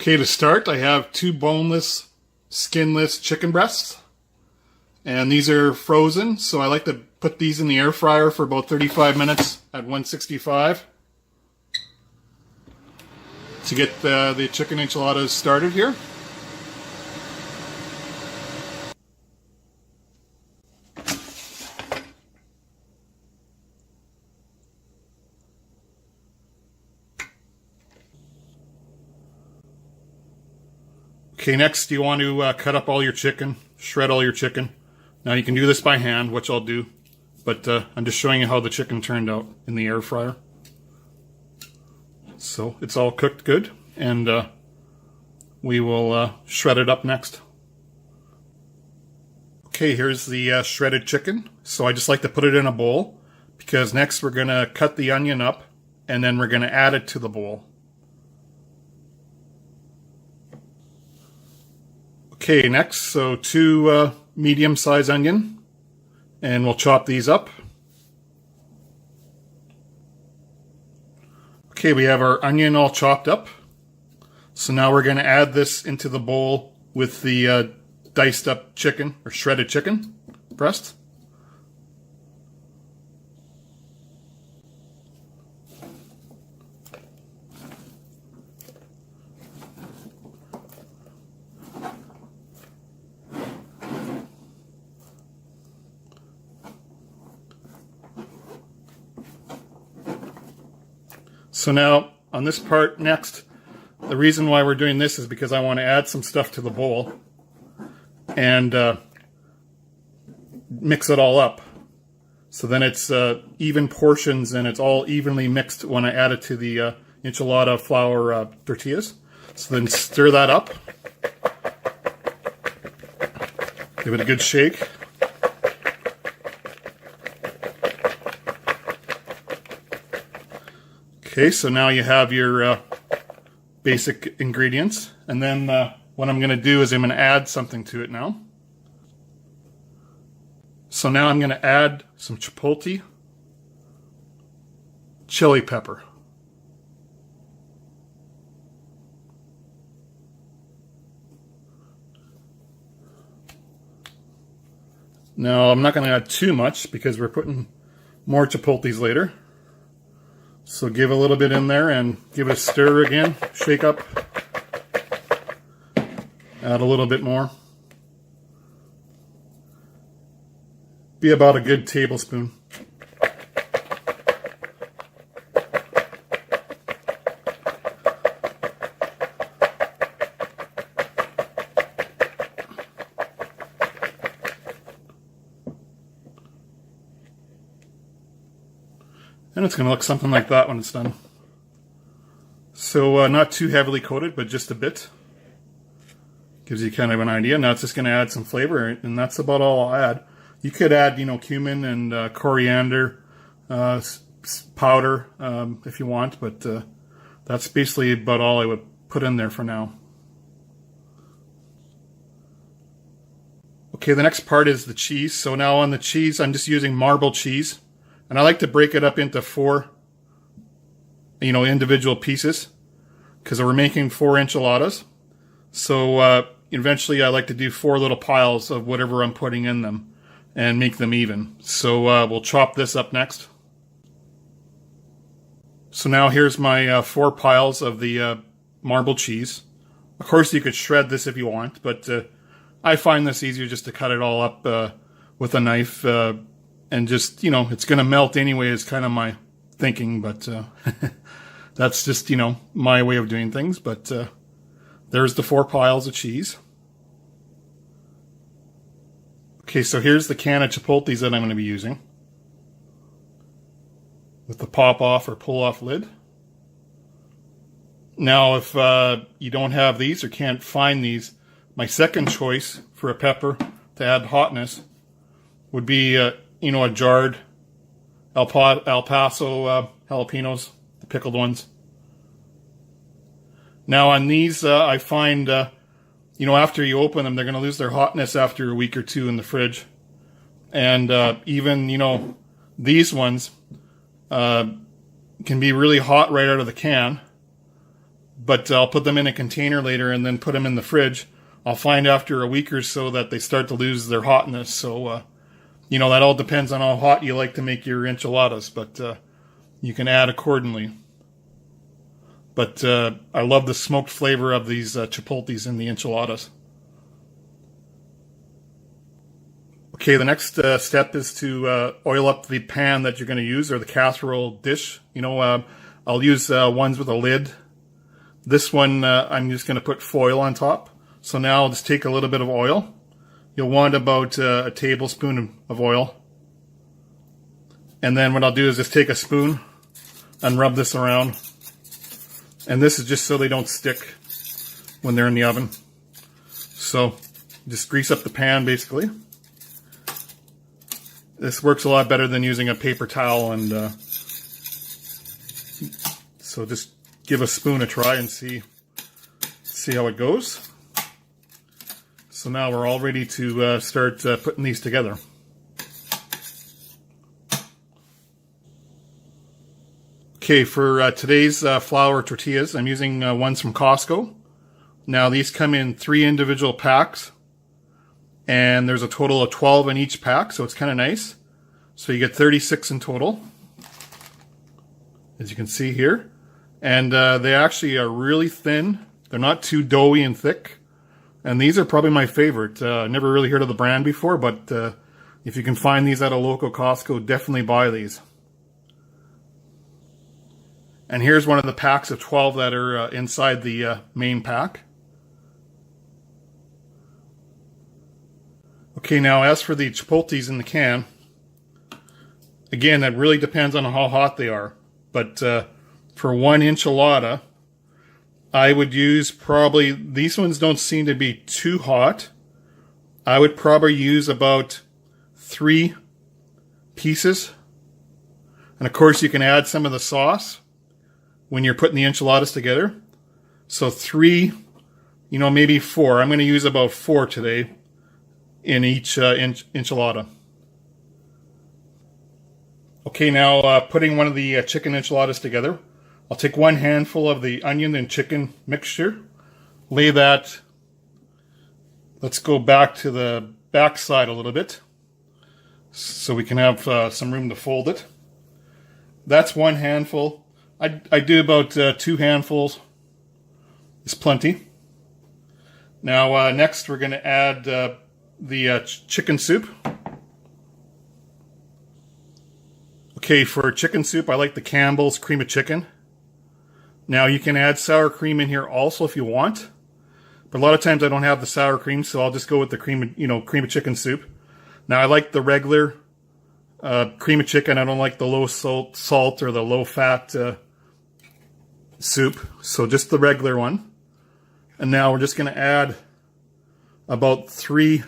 Okay, to start, I have 2 boneless, skinless chicken breasts. And these are frozen, so I like to put these in the air fryer for about 35 minutes at 165 to get the chicken enchiladas started here. Okay, next you want to cut up all your chicken, shred all your chicken. Now you can do this by hand, which I'll do, but I'm just showing you how the chicken turned out in the air fryer. So it's all cooked good, and we will shred it up next. Okay, here's the shredded chicken. So I just like to put it in a bowl, because next we're going to cut the onion up, and then we're going to add it to the bowl. Okay, next, so 2 medium-sized onion, and we'll chop these up. Okay, we have our onion all chopped up. So now we're going to add this into the bowl with the diced up chicken, or shredded chicken breast. So now, on this part next, the reason why we're doing this is because I want to add some stuff to the bowl and mix it all up. So then it's even portions and it's all evenly mixed when I add it to the enchilada flour tortillas. So then stir that up. Give it a good shake. Okay, so now you have your basic ingredients, and then what I'm going to do is I'm going to add something to it now. So now I'm going to add some Chipotle chili pepper. Now I'm not going to add too much because we're putting more Chipotles later. So give a little bit in there and give it a stir again, shake up, add a little bit more. Be about a good tablespoon. And it's going to look something like that when it's done. So not too heavily coated, but just a bit. Gives you kind of an idea. Now it's just going to add some flavor, and that's about all I'll add. You could add, cumin and coriander powder if you want, but that's basically about all I would put in there for now. Okay, the next part is the cheese. So now on the cheese, I'm just using marble cheese. And I like to break it up into 4, individual pieces, because we're making 4 enchiladas. So eventually I like to do 4 little piles of whatever I'm putting in them and make them even. So we'll chop this up next. So now here's my 4 piles of the marble cheese. Of course you could shred this if you want, but I find this easier just to cut it all up with a knife. And just, it's going to melt anyway is kind of my thinking, but that's just, my way of doing things. But there's the 4 piles of cheese. Okay, so here's the can of Chipotles that I'm going to be using with the pop-off or pull-off lid. Now, if you don't have these or can't find these, my second choice for a pepper to add hotness would be a jarred El Paso jalapenos, the pickled ones. Now on these, I find, after you open them, they're going to lose their hotness after a week or 2 in the fridge. And even, these ones can be really hot right out of the can. but I'll put them in a container later and then put them in the fridge. I'll find after a week or so that they start to lose their hotness. So, that all depends on how hot you like to make your enchiladas, but you can add accordingly. But I love the smoked flavor of these chipotles in the enchiladas. Okay, the next step is to oil up the pan that you're going to use, or the casserole dish. I'll use ones with a lid. This one, I'm just going to put foil on top. So now I'll just take a little bit of oil. You'll want about a tablespoon of oil. And then what I'll do is just take a spoon and rub this around. And this is just so they don't stick when they're in the oven. So just grease up the pan basically. This works a lot better than using a paper towel, and so just give a spoon a try and see how it goes. So now we're all ready to start putting these together. Okay, for today's flour tortillas, I'm using ones from Costco. Now these come in 3 individual packs, and there's a total of 12 in each pack, so it's kind of nice. So you get 36 in total, as you can see here. And they actually are really thin. They're not too doughy and thick. And these are probably my favorite. Never really heard of the brand before, but if you can find these at a local Costco, definitely buy these. And here's one of the packs of 12 that are inside the main pack. Okay, now as for the chipotles in the can, again, that really depends on how hot they are. But for one enchilada, I would use probably, these ones don't seem to be too hot. I would probably use about 3 pieces. And of course, you can add some of the sauce when you're putting the enchiladas together. So 3, maybe 4. I'm going to use about 4 today in each enchilada. Okay, now putting one of the chicken enchiladas together. I'll take 1 handful of the onion and chicken mixture. Lay that, let's go back to the back side a little bit so we can have some room to fold it. That's 1 handful. I do about 2 handfuls. It's plenty. Now next we're going to add the chicken soup. Okay, for chicken soup, I like the Campbell's cream of chicken. Now you can add sour cream in here also if you want, but a lot of times I don't have the sour cream, so I'll just go with the cream of chicken soup. Now I like the regular cream of chicken. I don't like the low salt or the low fat soup, so just the regular one. And now we're just going to add about 3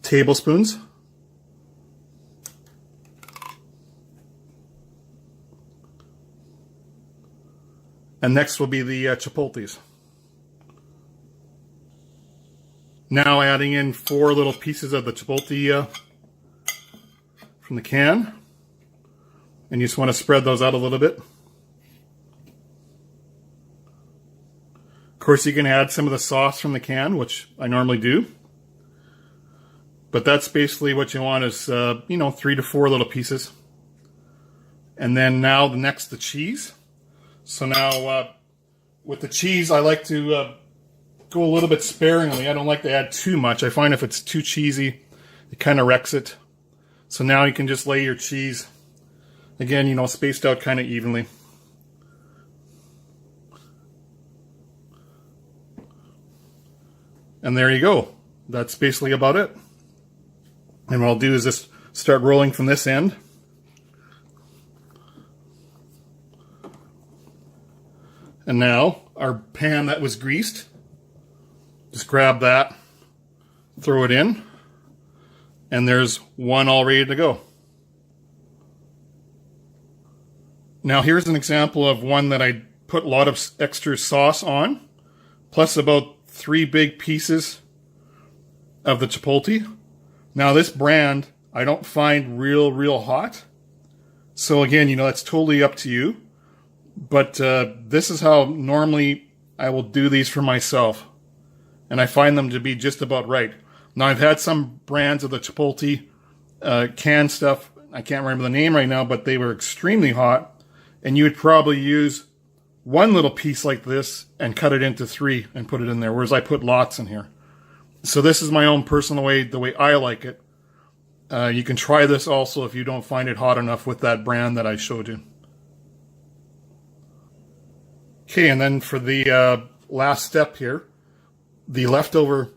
tablespoons. And next will be the chipotles. Now adding in 4 little pieces of the chipotle from the can. And you just want to spread those out a little bit. Of course, you can add some of the sauce from the can, which I normally do. But that's basically what you want is, 3 to 4 little pieces. And then now the cheese. So now with the cheese, I like to go a little bit sparingly. I don't like to add too much. I find if it's too cheesy, it kind of wrecks it. So now you can just lay your cheese, again, spaced out kind of evenly. And there you go. That's basically about it. And what I'll do is just start rolling from this end. And now our pan that was greased, just grab that, throw it in, and there's one all ready to go. Now here's an example of one that I put a lot of extra sauce on, plus about 3 big pieces of the chipotle. Now this brand I don't find real hot. So again, that's totally up to you. But this is how normally I will do these for myself. And I find them to be just about right. Now, I've had some brands of the Chipotle canned stuff. I can't remember the name right now, but they were extremely hot. And you would probably use one little piece like this and cut it into 3 and put it in there, whereas I put lots in here. So this is my own personal way, the way I like it. You can try this also if you don't find it hot enough with that brand that I showed you. Okay, and then for the last step here, the leftover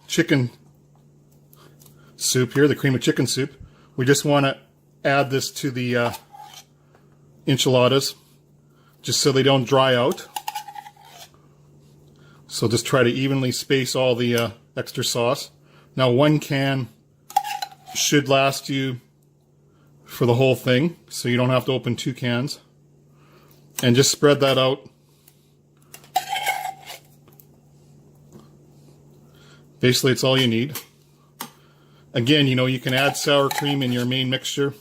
chicken soup here, the cream of chicken soup, we just want to add this to the enchiladas just so they don't dry out. So just try to evenly space all the extra sauce. Now 1 can should last you for the whole thing, so you don't have to open 2 cans. And just spread that out. Basically, it's all you need. Again, you know, you can add sour cream in your main mixture.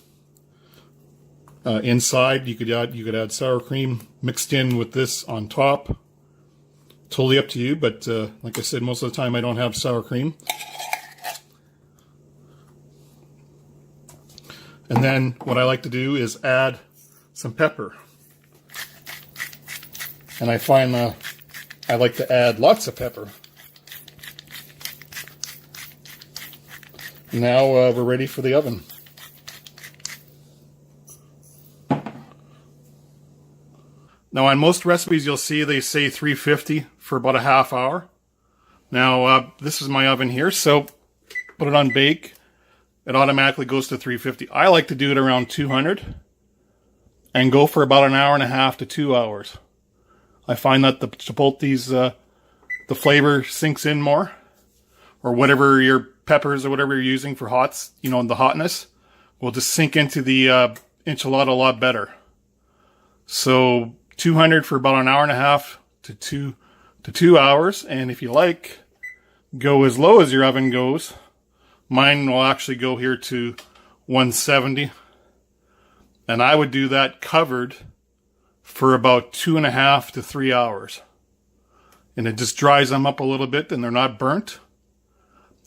Inside, you could add sour cream mixed in with this on top. Totally up to you, but like I said, most of the time I don't have sour cream. And then what I like to do is add some pepper. And I find I like to add lots of pepper. Now we're ready for the oven. Now on most recipes you'll see they say 350 for about a half hour. Now this is my oven here, so put it on bake. It automatically goes to 350. I like to do it around 200 and go for about an hour and a half to 2 hours. I find that the Chipotle's, the flavor sinks in more, or whatever your peppers or whatever you're using for hots, you know, the hotness will just sink into the enchilada a lot better. So 200 for about an hour and a half to 2 hours. And if you like, go as low as your oven goes. Mine will actually go here to 170. And I would do that covered for about 2.5 to 3 hours. And it just dries them up a little bit and they're not burnt.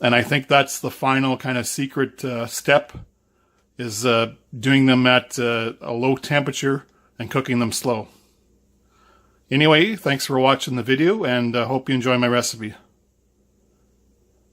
And I think that's the final kind of secret step, is doing them at a low temperature and cooking them slow. Anyway, thanks for watching the video, and hope you enjoy my recipe.